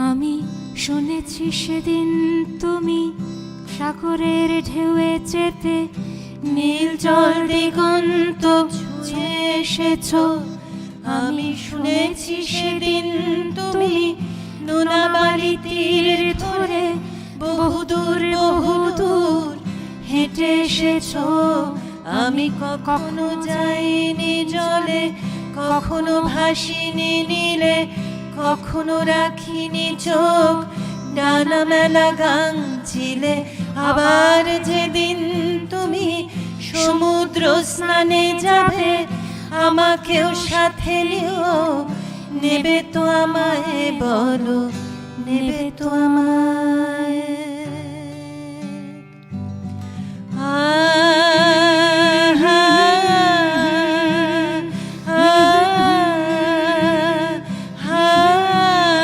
আমি শুনেছি সেদিন তুমি সাগরের ঢেউয়ে চেপে নীল জল দিগন্ত ছুঁয়ে এসেছো। আমি শুনেছি সেদিন তুমি নোনাবালি তীর ধরে বহুদূর বহুদূর হেঁটে এসেছো। আমি কখনো যাইনি জলে, কখনো ভাসিনি নীলে, কখনো রাখিনি চোখ ডানা মেলা গাঙচিলে। আবার যেদিন তুমি সমুদ্র স্নানে যাবে, আমাকেও সাথে নিও। নেবে তো আমায় বলো, নেবে তো আমায়?